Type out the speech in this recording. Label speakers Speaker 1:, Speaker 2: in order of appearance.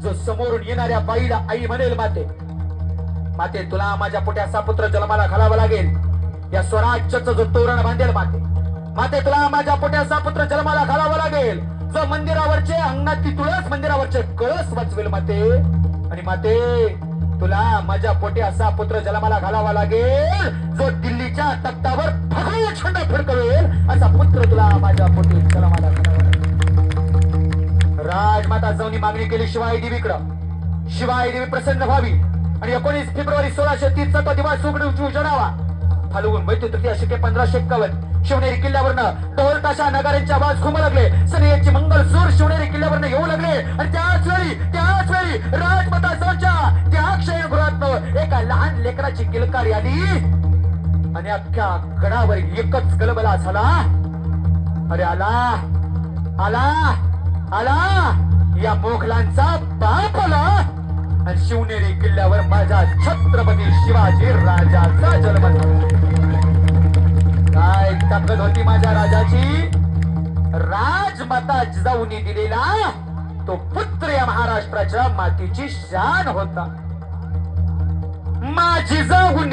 Speaker 1: जो समोरून येणाऱ्या बाईला आई म्हणेल, माते माते तुला माझ्या पोटी असा पुत्र जन्माला घालावा लागेल, या स्वराज्याचं जो तोरण बांधेल, माते माते तुला माझ्या पोटी असा पुत्र जन्माला घालावा लागेल, जो मंदिरावरचे अंगणात तुळस मंदिरावरचे कळस वाचवेल, माते आणि माते तुला माझ्या पोटी असा पुत्र जन्माला घालावा लागेल, जो दिल्लीच्या तख्तावर भगवा झेंडा फडकवेल, असा पुत्र तुला माझ्या पोटी जन्माला घालावा लागेल. राजमाता जाऊन मागणी केली शिवाई देवीकडं. शिवाई देवी प्रसन्न व्हावी आणि 19 फेब्रुवारी 1630 चा दिवस उजडावा. फाल्गुन वैद्य तृतीया शके 1551 शिवनेरी किल्ल्यावरनं ढोल ताशा नगाऱ्यांचे आवाज घुमू लागले. सनईची मंगलसूर शिवनेरी किल्ल्यावरनं येऊ लागले आणि त्याच वेळी राजमाता जाऊनच्या त्या क्षयगृहात एका लहान लेकराची किलकारी आली आणि अख्ख्या गडावर एकच गलबला झाला. अरे आला आला आला या मोगलांचा बाप आला आणि शिवनेरी किल्ल्यावर माझा छत्रपती शिवाजी राजाचा जन्म झाला. काय ताकद होती माझ्या राजाची. राजमाता जिजाऊनी दिलेला तो पुत्र या महाराष्ट्राच्या मातीची शान होता. माझी जिजाऊनी